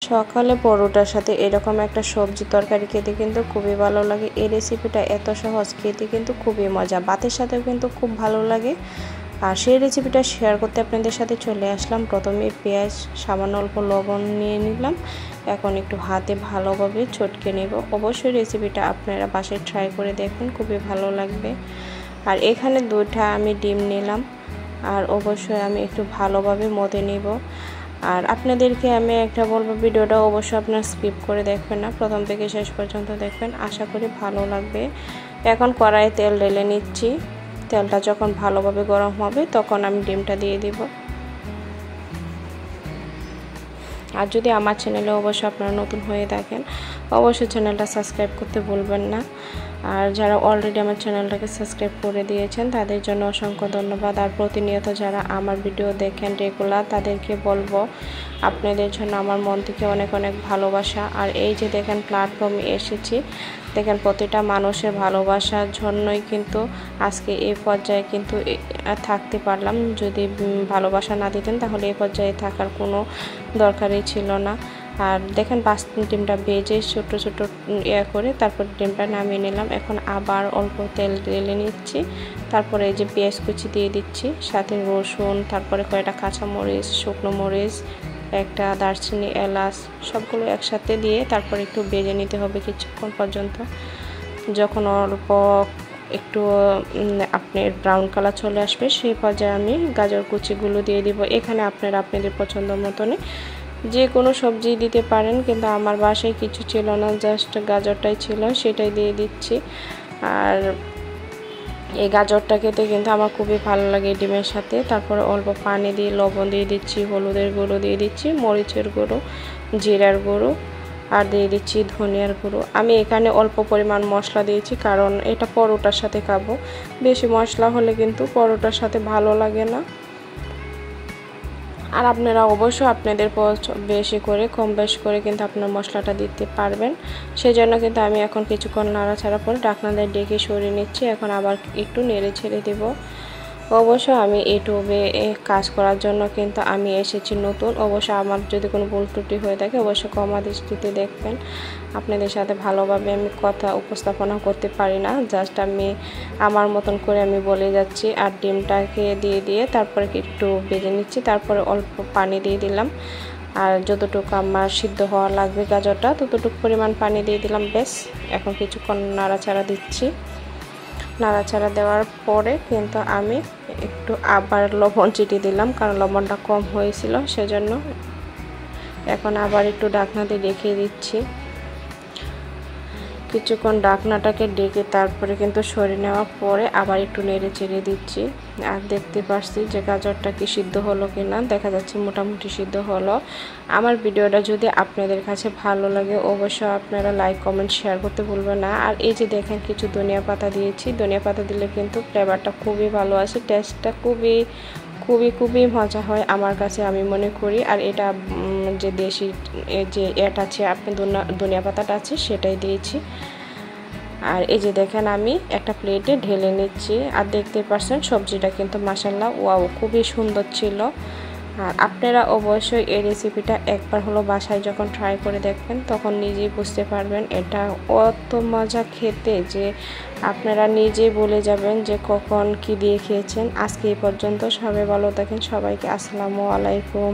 সকালে পরোটার সাথে এরকম একটা সবজি তরকারি খেতে কিন্তু খুবই ভালো লাগে। এই রেসিপিটা এত সহজ, খেতে কিন্তু খুবই মজা, ভাতের সাথেও কিন্তু খুব ভালো লাগে। আর সেই রেসিপিটা শেয়ার করতে আপনাদের সাথে চলে আসলাম। প্রথমে পেঁয়াজ, সামান্য অল্প লবণ নিয়ে নিলাম। এখন একটু হাতে ভালোভাবে চটকে নেব। অবশ্যই রেসিপিটা আপনারা বাসায় ট্রাই করে দেখুন, খুবই ভালো লাগবে। আর এখানে 2টা আমি ডিম নিলাম, আর অবশ্যই আমি একটু ভালোভাবে মথে নেব। আর আপনাদেরকে আমি একটা বলবো, ভিডিওটা অবশ্যই আপনারা স্কিপ করে দেখবেন না, প্রথম থেকে শেষ পর্যন্ত দেখবেন, আশা করি ভালো লাগবে। এখন কড়াইয়ে তেল ঢেলে নিচ্ছি। তেলটা যখন ভালোভাবে গরম হবে তখন আমি ডিমটা দিয়ে দিব। আর যদি আমার চ্যানেলে অবশ্যই আপনারা নতুন হয়ে থাকেন, অবশ্যই চ্যানেলটা সাবস্ক্রাইব করতে ভুলবেন না। আর যারা অলরেডি আমার চ্যানেলটাকে সাবস্ক্রাইব করে দিয়েছেন তাদের জন্য অসংখ্য ধন্যবাদ। আর প্রতিনিয়ত যারা আমার ভিডিও দেখেন রেগুলার, তাদেরকে বলবো আপনাদের জন্য আমার মন থেকে অনেক অনেক ভালোবাসা। আর এই যে দেখেন প্ল্যাটফর্মে এসেছি, দেখেন প্রতিটা মানুষের ভালোবাসার জন্যই কিন্তু আজকে এই পর্যায়ে কিন্তু থাকতে পারলাম। যদি ভালোবাসা না দিতেন তাহলে এই পর্যায়ে থাকার কোনো দরকারই ছিল না। আর দেখেন ডিমটা ভেজে ছোট ছোট করে তারপর ডিমটা নামিয়ে নিলাম। এখন আবার অল্প তেল ঢেলে নিচ্ছি। তারপরে এই যে পেঁয়াজ কুচি দিয়ে দিচ্ছি, সাথে রসুন, তারপরে কয়েকটা কাঁচামরিচ, শুকনো মরিচ, একটা দারচিনি, এলাচ, সবগুলো একসাথে দিয়ে তারপর একটু ভেজে নিতে হবে কিছুক্ষণ পর্যন্ত। যখন অল্প একটু আপনার ব্রাউন কালার চলে আসবে সেই পর্যায়ে আমি গাজর কুচিগুলো দিয়ে দিব। এখানে আপনারা আপনাদের পছন্দ মতনে যে কোনো সবজি দিতে পারেন, কিন্তু আমার বাসায় কিছু ছিল না, জাস্ট গাজরটাই ছিল, সেটাই দিয়ে দিচ্ছি। আর এই গাজরটা খেতে কিন্তু আমার খুবই ভালো লাগে ডিমের সাথে। তারপরে অল্প পানি দিয়ে লবণ দিয়ে দিচ্ছি, হলুদের গুঁড়ো দিয়ে দিচ্ছি, মরিচের গুঁড়ো, জিরার গুঁড়ো, আর দিয়ে দিচ্ছি ধনিয়ার গুঁড়ো। আমি এখানে অল্প পরিমাণ মশলা দিয়েছি, কারণ এটা পরোটার সাথে খাবো। বেশি মশলা হলে কিন্তু পরোটার সাথে ভালো লাগে না। আর আপনারা অবশ্যই আপনাদের বেশি করে কম বেশ করে কিন্তু আপনার মশলাটা দিতে পারবেন। সেজন্য কিন্তু আমি এখন কিছুক্ষণ নাড়াচাড়া করে ঢাকনা দিয়ে ডেকে সরিয়ে নিচ্ছি। এখন আবার একটু নেড়ে ছেড়ে দেব। অবশ্য আমি ইউটিউবে কাজ করার জন্য কিন্তু আমি এসেছি নতুন। অবশ্য আমার যদি কোনো ভুল ত্রুটি হয়ে থাকে অবশ্যই ক্ষমা দৃষ্টিতে দেখবেন। আপনাদের সাথে ভালোভাবে আমি কথা উপস্থাপনা করতে পারি না, জাস্ট আমি আমার মতন করে আমি বলে যাচ্ছি। আর ডিমটাকে দিয়ে তারপরে একটু ভেজে নিচ্ছি, তারপরে অল্প পানি দিয়ে দিলাম। আর যতটুকু আমার সিদ্ধ হওয়া লাগবে গাজরটা ততটুকু পরিমাণ পানি দিয়ে দিলাম। বেশ, এখন কিছুক্ষণ নাড়াচাড়া দিচ্ছি। নাড়াচাড়া দেওয়ার পরে কিন্তু আমি একটু আবার লবণ চিটিয়ে দিলাম, কারণ লবণটা কম হয়েছিল সেজন্য। এখন আবার একটু ঢাকনা দিয়ে রেখে দিচ্ছি। কিছুক্ষণ ঢাকনাটাকে ডেকে তারপরে কিন্তু সরিয়ে নেওয়ার পরে আবার একটু নেড়ে চেড়ে দিচ্ছি। আর দেখতে পাচ্ছি যে গাজরটা কি সিদ্ধ হলো কিনা, দেখা যাচ্ছে মোটামুটি সিদ্ধ হলো। আমার ভিডিওটা যদি আপনাদের কাছে ভালো লাগে অবশ্যই আপনারা লাইক কমেন্ট শেয়ার করতে ভুলবেন না। আর এই যে দেখেন কিছু ধনিয়া পাতা দিয়েছি, ধনিয়া পাতা দিলে কিন্তু ফ্লেভারটা খুবই ভালো আসে, টেস্টটা খুবই মজা হয় আমার কাছে, আমি মনে করি। আর এটা যে দেশি যে এটা আছে আপনি ধনিয়া পাতাটা আছে সেটাই দিয়েছি। আর এই যে দেখেন আমি একটা প্লেটে ঢেলে নিচ্ছি। আর দেখতে পাচ্ছেন সবজিটা কিন্তু মাশাআল্লাহ ওয়াও খুবই সুন্দর ছিল। আর আপনারা অবশ্যই এই রেসিপিটা একবার হলো বাসায় যখন ট্রাই করে দেখবেন তখন নিজেই বুঝতে পারবেন এটা অত মজা খেতে যে আপনারা নিজেই বলে যাবেন যে কখন কি দিয়ে খেয়েছেন। আজকে এই পর্যন্ত, সবাই ভালো থাকেন, সবাইকে আসসালামু আলাইকুম।